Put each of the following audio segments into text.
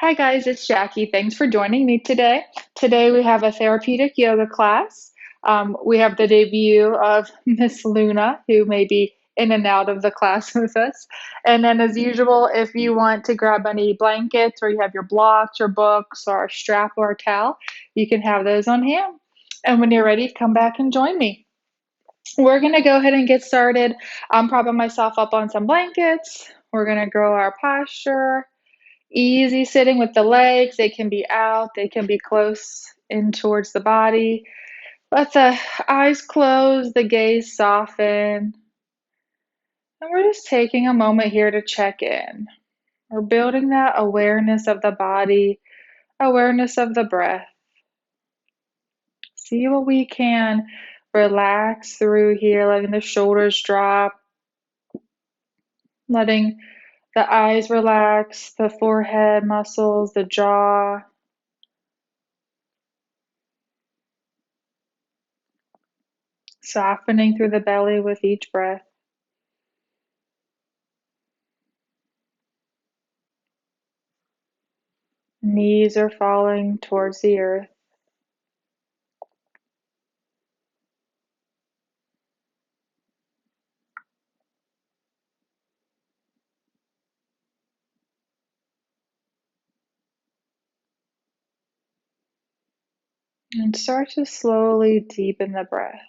Hi guys, it's Jackie. Thanks for joining me today. Today we have a therapeutic yoga class. We have the debut of Miss Luna, who may be in and out of the class with us. And then, as usual, if you want to grab any blankets or you have your blocks or books or a strap or a towel, you can have those on hand. And when you're ready, come back and join me. We're going to go ahead and get started. I'm propping myself up on some blankets. We're going to grow our posture. Easy sitting with the legs. They can be out, they can be close in towards the body. Let the eyes close, the gaze soften. And we're just taking a moment here to check in. We're building that awareness of the body, awareness of the breath. See what we can relax through here, letting the shoulders drop, letting the eyes relax, the forehead muscles, the jaw. Softening through the belly with each breath. Knees are falling towards the earth. And start to slowly deepen the breath.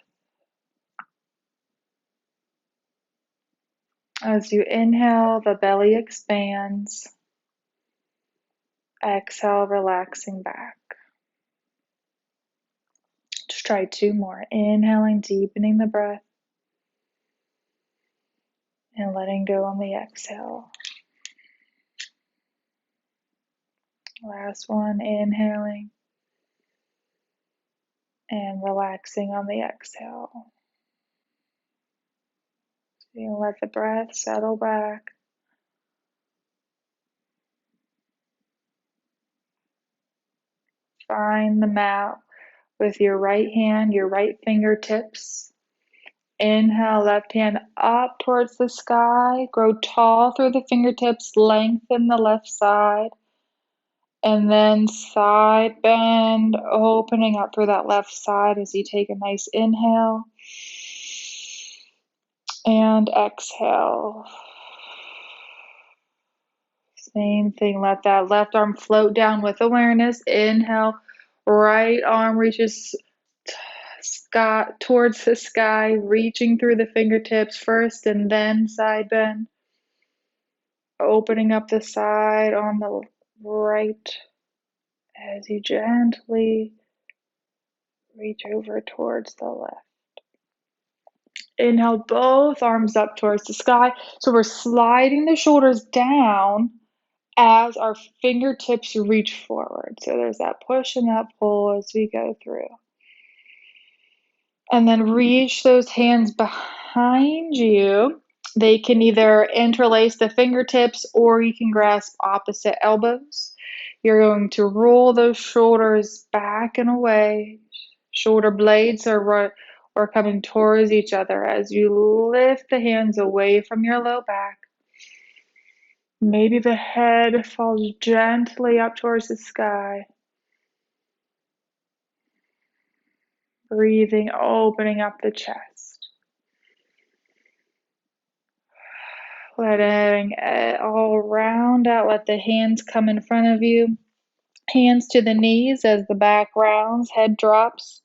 As you inhale, the belly expands. Exhale, relaxing back. Just try two more. Inhaling, deepening the breath. And letting go on the exhale. Last one, inhaling. And relaxing on the exhale. You let the breath settle back. Find the mat with your right hand, your right fingertips. Inhale, left hand up towards the sky. Grow tall through the fingertips. Lengthen the left side. And then side bend, opening up through that left side as you take a nice inhale. And exhale. Same thing, let that left arm float down with awareness. Inhale, right arm reaches towards the sky, reaching through the fingertips first and then side bend. Opening up the side on the right as you gently reach over towards the left. Inhale, both arms up towards the sky. So we're sliding the shoulders down as our fingertips reach forward. So there's that push and that pull as we go through. And then reach those hands behind you. They can either interlace the fingertips or you can grasp opposite elbows. You're going to roll those shoulders back and away. Shoulder blades are coming towards each other as you lift the hands away from your low back. Maybe the head falls gently up towards the sky. Breathing, opening up the chest. Letting it all round out. Let the hands come in front of you. Hands to the knees as the back rounds, head drops.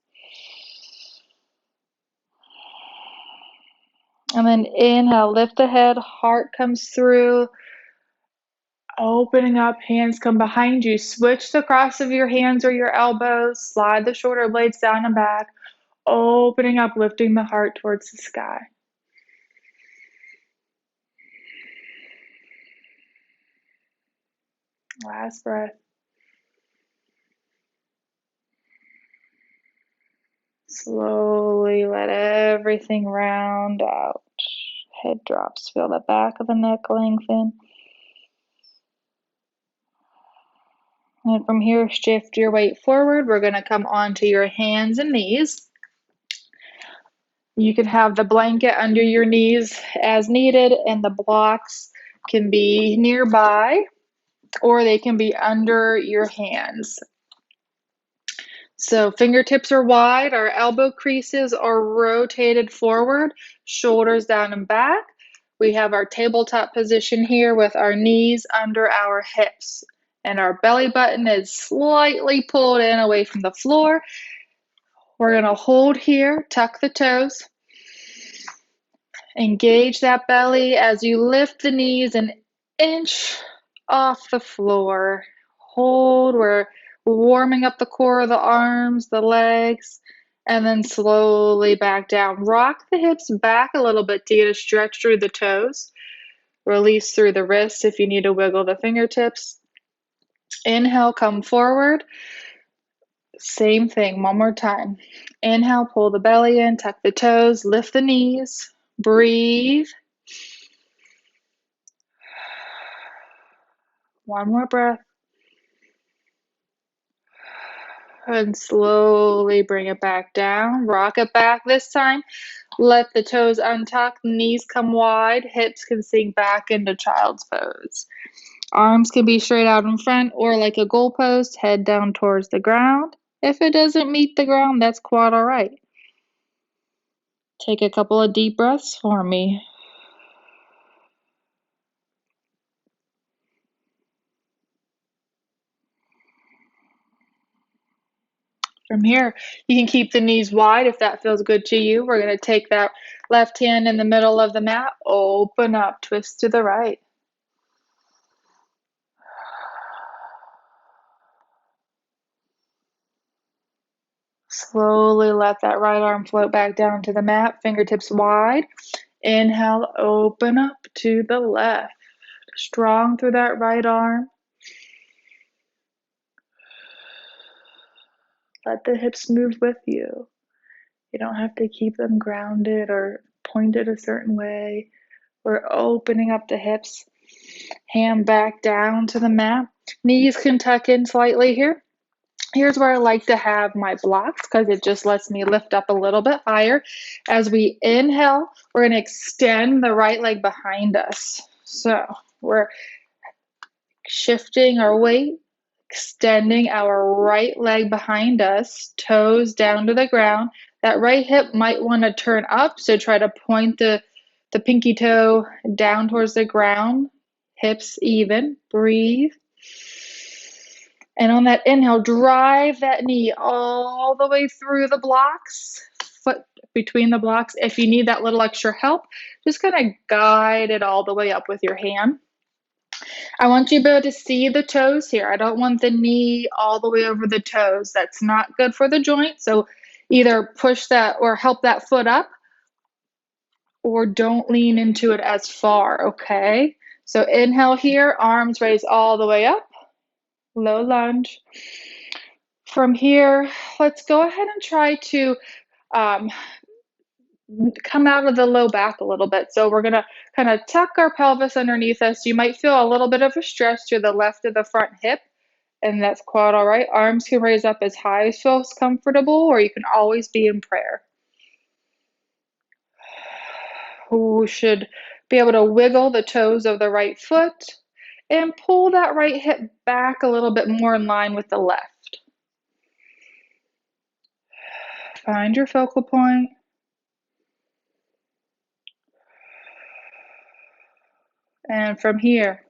And then inhale, lift the head, heart comes through. Opening up, hands come behind you. Switch the cross of your hands or your elbows. Slide the shoulder blades down and back. Opening up, lifting the heart towards the sky. Last breath. Slowly let everything round out. Head drops. Feel the back of the neck lengthen. And from here, shift your weight forward. We're going to come onto your hands and knees. You can have the blanket under your knees as needed, and the blocks can be nearby. or they can be under your hands. So fingertips are wide, our elbow creases are rotated forward, shoulders down and back. We have our tabletop position here with our knees under our hips, and our belly button is slightly pulled in away from the floor. We're going to hold here, tuck the toes, engage that belly as you lift the knees an inch off the floor. Hold, we're warming up the core of the arms, the legs, and then slowly back down. Rock the hips back a little bit to get a stretch through the toes. Release through the wrists if you need to wiggle the fingertips. Inhale, come forward. Same thing, one more time. Inhale, pull the belly in, tuck the toes, lift the knees, breathe. One more breath. And slowly bring it back down. Rock it back this time. Let the toes untuck, knees come wide, hips can sink back into child's pose. Arms can be straight out in front or like a goalpost, head down towards the ground. If it doesn't meet the ground, that's quite all right. Take a couple of deep breaths for me. From here, you can keep the knees wide if that feels good to you. We're going to take that left hand in the middle of the mat, open up, twist to the right. Slowly let that right arm float back down to the mat, fingertips wide. Inhale, open up to the left. Strong through that right arm. Let the hips move with you. You don't have to keep them grounded or pointed a certain way. We're opening up the hips. Hand back down to the mat. Knees can tuck in slightly here. Here's where I like to have my blocks because it just lets me lift up a little bit higher. As we inhale, we're going to extend the right leg behind us. So we're shifting our weight, extending our right leg behind us, toes down to the ground. That right hip might want to turn up, so try to point the pinky toe down towards the ground, hips even. Breathe. And on that inhale, drive that knee all the way through the blocks, foot between the blocks. If you need that little extra help, just kind of guide it all the way up with your hand. I want you to be able to see the toes here. I don't want the knee all the way over the toes. That's not good for the joint. So either push that or help that foot up, or don't lean into it as far, okay? So inhale here, arms raise all the way up, low lunge. From here, let's go ahead and try to come out of the low back a little bit. So we're gonna kind of tuck our pelvis underneath us. You might feel a little bit of a stretch to the left of the front hip, and that's quite all right. Arms can raise up as high as feels comfortable, or you can always be in prayer. We should be able to wiggle the toes of the right foot and pull that right hip back a little bit more in line with the left. Find your focal point. And from here,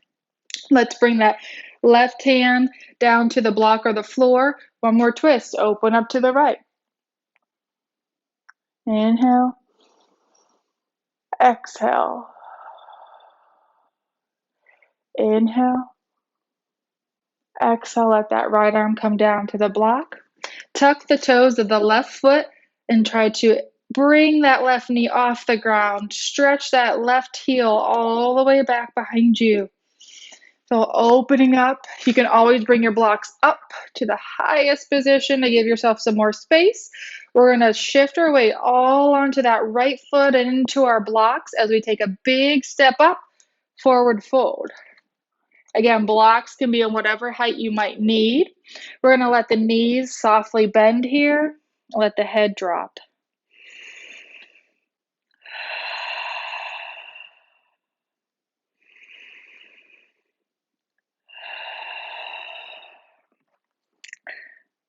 let's bring that left hand down to the block or the floor. One more twist. Open up to the right. Inhale. Exhale. Inhale. Exhale. Let that right arm come down to the block. Tuck the toes of the left foot and try to bring that left knee off the ground. Stretch that left heel all the way back behind you. So opening up, you can always bring your blocks up to the highest position to give yourself some more space. We're going to shift our weight all onto that right foot and into our blocks as we take a big step up, forward fold. Again, blocks can be on whatever height you might need. We're going to let the knees softly bend here, let the head drop.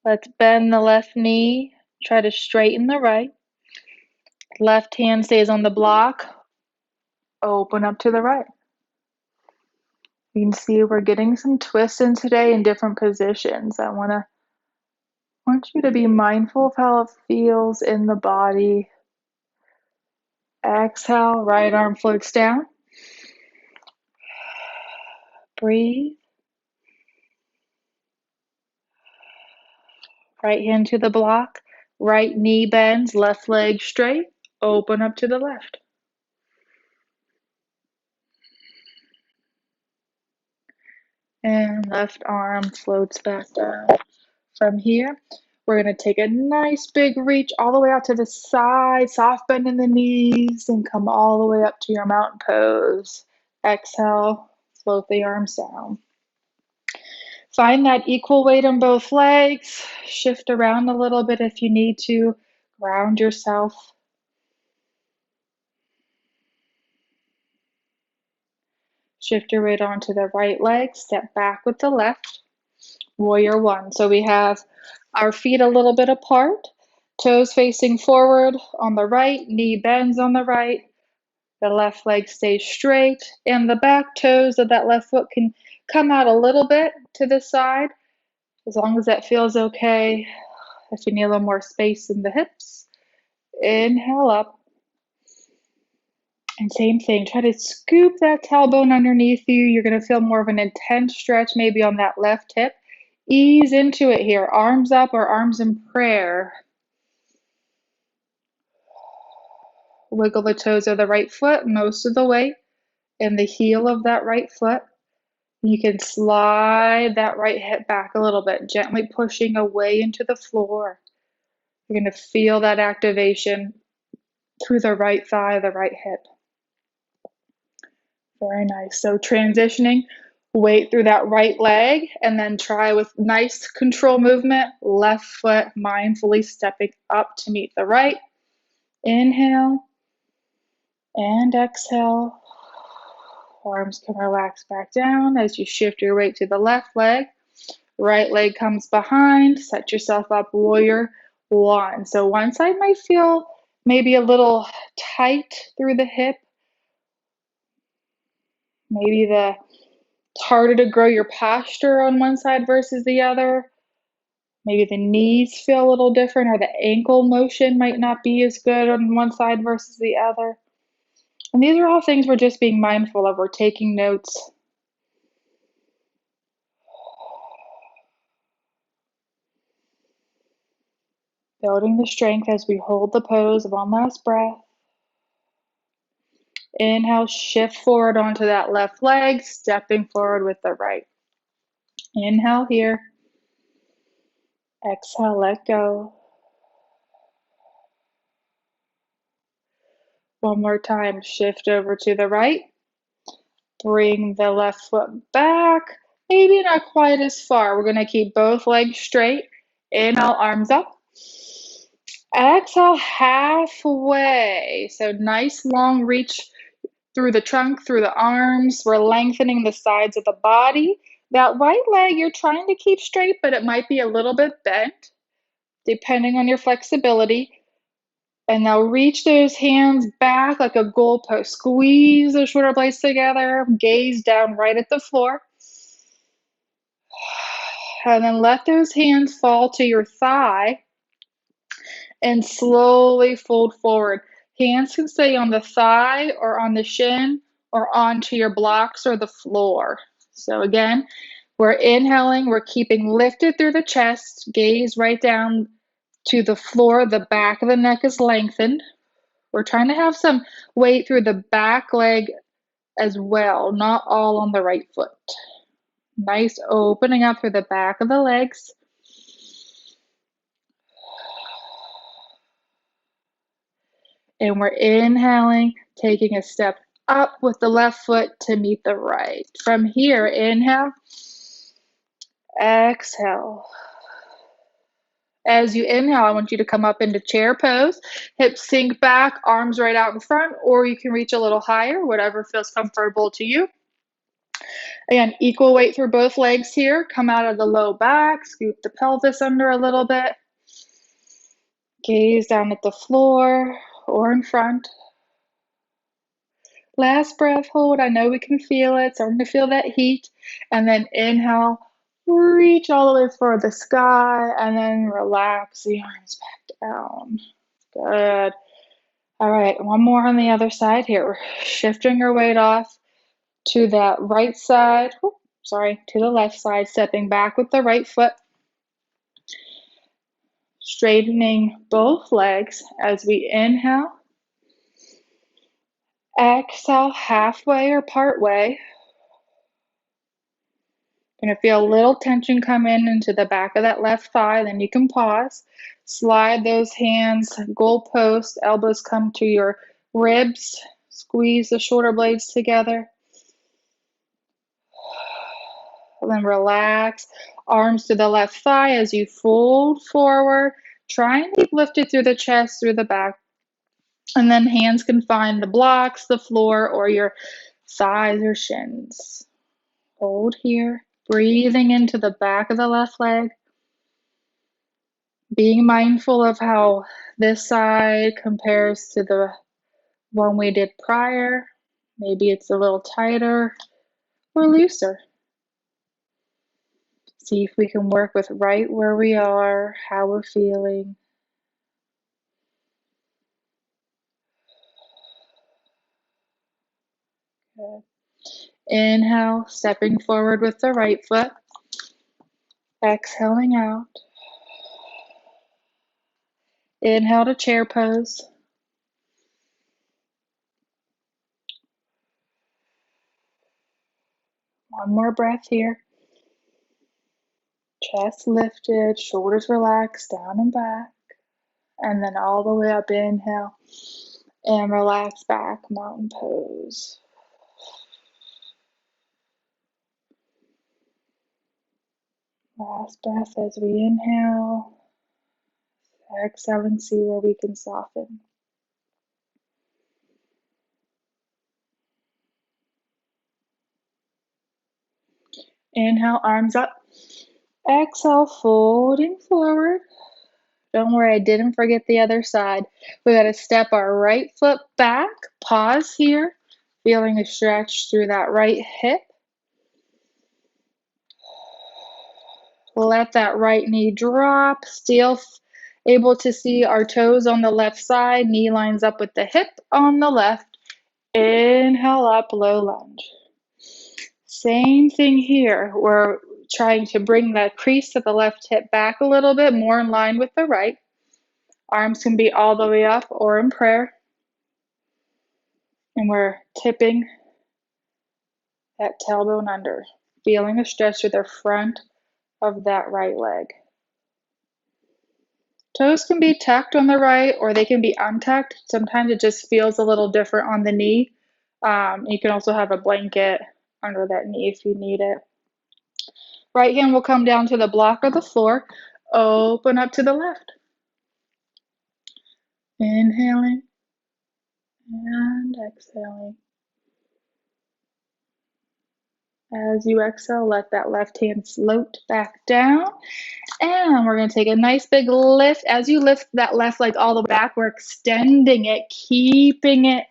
Let's bend the left knee, try to straighten the right. Left hand stays on the block, open up to the right. You can see we're getting some twists in today in different positions. I want you to be mindful of how it feels in the body. Exhale, right arm floats down. Breathe. Right hand to the block. Right knee bends, left leg straight. Open up to the left. And left arm floats back down. From here, we're going to take a nice big reach all the way out to the side, soft bend in the knees, and come all the way up to your mountain pose. Exhale, float the arms down. Find that equal weight on both legs. Shift around a little bit if you need to. Ground yourself. Shift your weight onto the right leg. Step back with the left. Warrior one. So we have our feet a little bit apart, toes facing forward on the right, knee bends on the right, the left leg stays straight, and the back toes of that left foot can come out a little bit to the side, as long as that feels okay. If you need a little more space in the hips, inhale up. And same thing, try to scoop that tailbone underneath you. You're going to feel more of an intense stretch maybe on that left hip. Ease into it here, arms up or arms in prayer. Wiggle the toes of the right foot most of the way and the heel of that right foot. You can slide that right hip back a little bit, gently pushing away into the floor. You're going to feel that activation through the right thigh, the right hip. Very nice. So transitioning, weight through that right leg, and then try with nice control movement, left foot mindfully stepping up to meet the right. Inhale and exhale. Arms can relax back down as you shift your weight to the left leg. Right leg comes behind. Set yourself up, warrior one. So one side might feel maybe a little tight through the hip. Maybe it's harder to grow your posture on one side versus the other. Maybe the knees feel a little different, or the ankle motion might not be as good on one side versus the other. And these are all things we're just being mindful of. We're taking notes. Building the strength as we hold the pose. One last breath. Inhale, shift forward onto that left leg, stepping forward with the right. Inhale here. Exhale, let go. One more time, shift over to the right. Bring the left foot back. Maybe not quite as far. We're going to keep both legs straight. Inhale, arms up. Exhale, halfway. So nice long reach through the trunk, through the arms. We're lengthening the sides of the body. That right leg you're trying to keep straight, but it might be a little bit bent, depending on your flexibility. And now reach those hands back like a goalpost. Squeeze those shoulder blades together. Gaze down right at the floor. And then let those hands fall to your thigh and slowly fold forward. Hands can stay on the thigh or on the shin or onto your blocks or the floor. So again, we're inhaling, we're keeping lifted through the chest, gaze right down to the floor, the back of the neck is lengthened. We're trying to have some weight through the back leg as well, not all on the right foot. Nice opening up through the back of the legs. And we're inhaling, taking a step up with the left foot to meet the right. From here, inhale, exhale. As you inhale, I want you to come up into chair pose. Hips sink back, arms right out in front, or you can reach a little higher, whatever feels comfortable to you. Again, equal weight through both legs here. Come out of the low back, scoop the pelvis under a little bit. Gaze down at the floor or in front. Last breath, hold. I know we can feel it. Starting to feel that heat. And then inhale, reach all the way for the sky, and then relax the arms back down. Good. All right, one more on the other side here. We're shifting our weight off to that right side. To the left side, stepping back with the right foot. Straightening both legs as we inhale. Exhale halfway or part way. Going to feel a little tension come in into the back of that left thigh, then you can pause. Slide those hands, goalpost, elbows come to your ribs. Squeeze the shoulder blades together. And then relax. Arms to the left thigh as you fold forward. Try and keep lifted through the chest, through the back. And then hands can find the blocks, the floor, or your thighs or shins. Hold here. Breathing into the back of the left leg. Being mindful of how this side compares to the one we did prior. Maybe it's a little tighter or looser. See if we can work with right where we are, how we're feeling. Good. Inhale, stepping forward with the right foot. Exhaling out. Inhale to chair pose. One more breath here. Chest lifted, shoulders relaxed, down and back. And then all the way up, inhale. And relax back, mountain pose. Last breath as we inhale. Exhale and see where we can soften. Inhale, arms up. Exhale, folding forward. Don't worry, I didn't forget the other side. We got to step our right foot back. Pause here. Feeling a stretch through that right hip. Let that right knee drop. Still able to see our toes on the left side. Knee lines up with the hip on the left. Inhale up, low lunge. Same thing here. We're trying to bring the crease of the left hip back a little bit, more in line with the right. Arms can be all the way up or in prayer. And we're tipping that tailbone under, feeling a stretch through the front of that right leg. Toes can be tucked on the right or they can be untucked. Sometimes it just feels a little different on the knee. You can also have a blanket under that knee if you need it. Right hand will come down to the block or the floor. Open up to the left. Inhaling and exhaling. As you exhale, let that left hand float back down. And we're going to take a nice big lift. As you lift that left leg all the way back, we're extending it, keeping it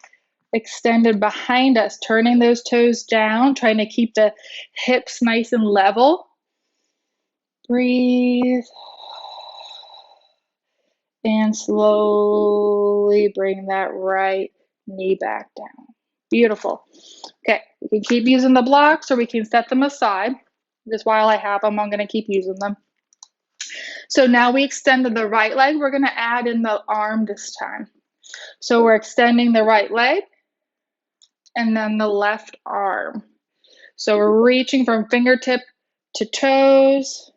extended behind us, turning those toes down, trying to keep the hips nice and level. Breathe. And slowly bring that right knee back down. Beautiful. Okay, we can keep using the blocks or we can set them aside. Just while I have them, I'm going to keep using them. So now we extended the right leg. We're going to add in the arm this time. So we're extending the right leg and then the left arm. So we're reaching from fingertip to toes.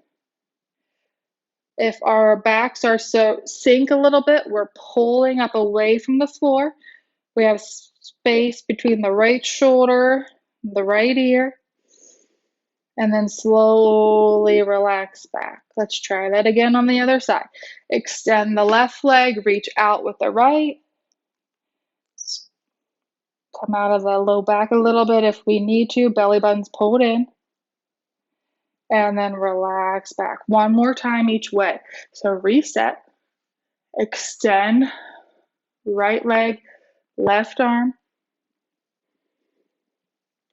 If our backs are so sink a little bit, we're pulling up away from the floor. We have space between the right shoulder, the right ear, and then slowly relax back. Let's try that again on the other side. Extend the left leg, reach out with the right. Come out of the low back a little bit if we need to. Belly button's pulled in. and then relax back. One more time each way. So reset, extend, right leg, left arm,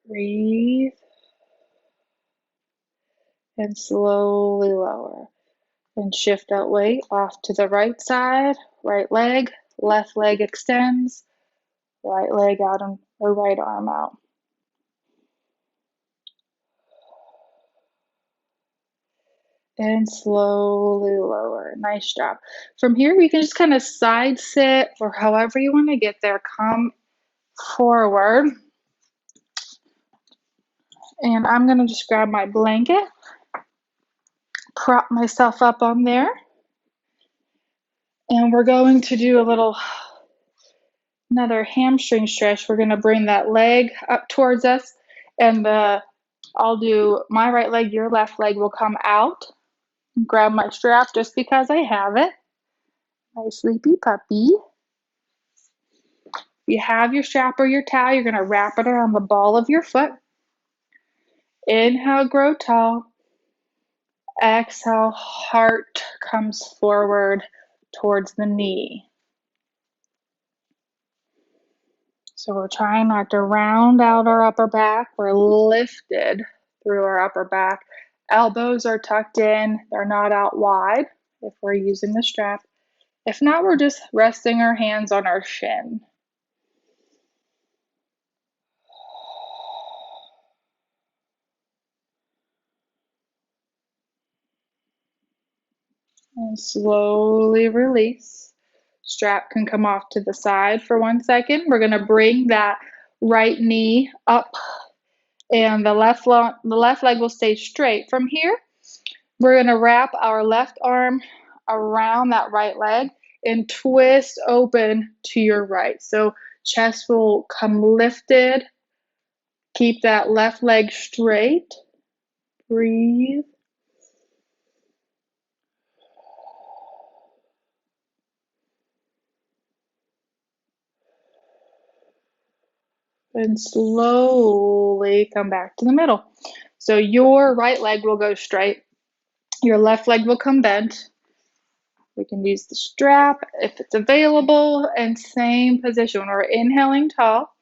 breathe, and slowly lower. And shift that weight off to the right side, right leg, left leg extends, right leg out and or right arm out. And slowly lower. Nice job. From here, we can just kind of side sit or however you want to get there. Come forward. And I'm going to just grab my blanket, prop myself up on there. And we're going to do another hamstring stretch. We're going to bring that leg up towards us. And I'll do my right leg, your left leg will come out. Grab my strap just because I have it. My sleepy puppy. If you have your strap or your towel, you're going to wrap it around the ball of your foot. Inhale, grow tall. Exhale, heart comes forward towards the knee. So we're trying not to round out our upper back. We're lifted through our upper back. Elbows are tucked in. They're not out wide if we're using the strap. If not, we're just resting our hands on our shin. And slowly release. Strap can come off to the side for 1 second. We're going to bring that right knee up and the left leg will stay straight. From here, we're going to wrap our left arm around that right leg and twist open to your right. So chest will come lifted. Keep that left leg straight. Breathe. And slowly come back to the middle. So your right leg will go straight. Your left leg will come bent. We can use the strap if it's available, and same position. When we're inhaling tall,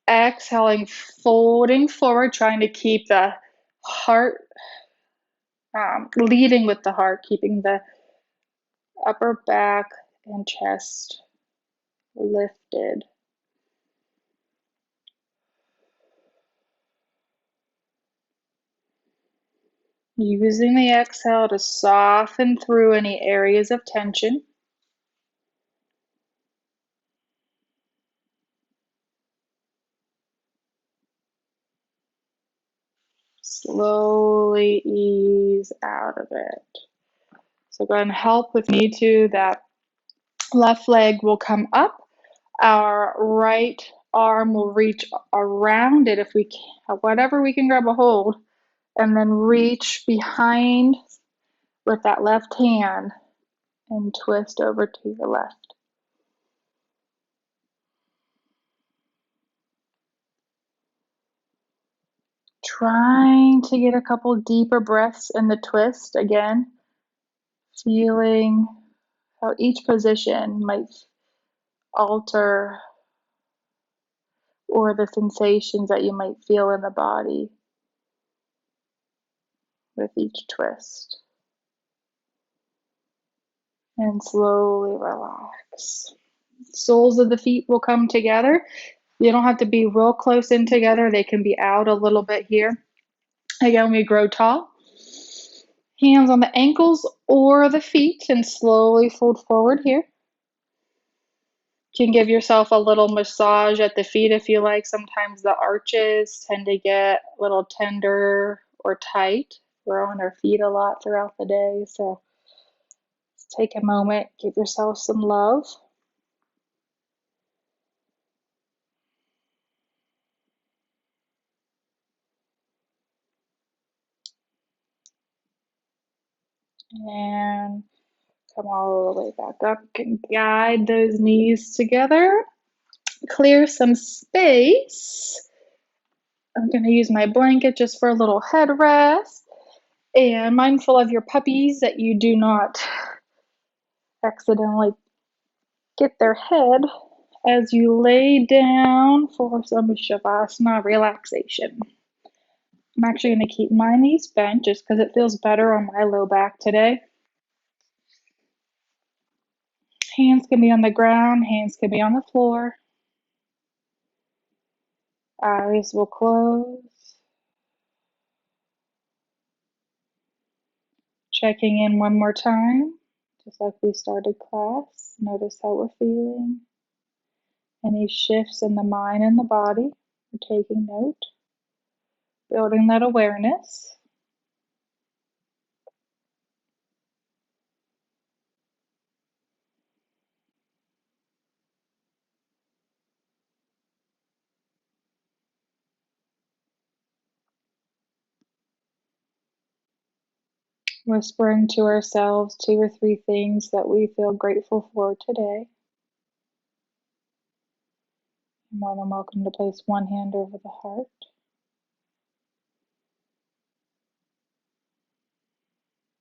exhaling, folding forward, trying to keep the heart, leading with the heart, keeping the upper back and chest lifted. Using the exhale to soften through any areas of tension. Slowly ease out of it. So go ahead and help with me too. That left leg will come up. Our right arm will reach around it if we can, whatever we can grab a hold, and then reach behind with that left hand and twist over to your left. Trying to get a couple deeper breaths in the twist again, feeling how each position might alter or the sensations that you might feel in the body with each twist. And slowly relax. Soles of the feet will come together. You don't have to be real close in together. They can be out a little bit here. Again, we grow tall. Hands on the ankles or the feet and slowly fold forward here. You can give yourself a little massage at the feet if you like. Sometimes the arches tend to get a little tender or tight. We're on our feet a lot throughout the day, so take a moment, give yourself some love. And come all the way back up. You can guide those knees together. Clear some space. I'm going to use my blanket just for a little head rest. And mindful of your puppies that you do not accidentally get their head as you lay down for some Shavasana relaxation. I'm actually going to keep my knees bent just because it feels better on my low back today. Hands can be on the ground, hands can be on the floor. Eyes will close. Checking in one more time, just like we started class. Notice how we're feeling. Any shifts in the mind and the body. We're taking note. Building that awareness. Whispering to ourselves 2 or 3 things that we feel grateful for today. You're more than welcome to place one hand over the heart.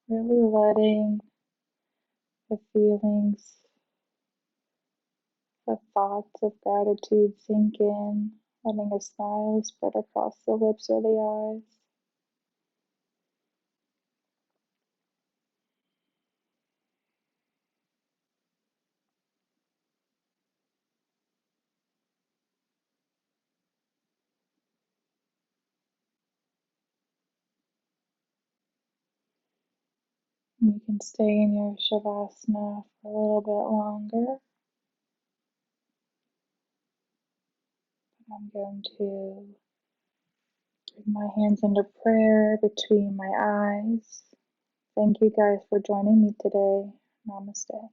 Really letting the feelings, the thoughts of gratitude sink in, letting a smile spread across the lips or the eyes. You can stay in your Shavasana for a little bit longer. I'm going to bring my hands into prayer between my eyes. Thank you guys for joining me today. Namaste.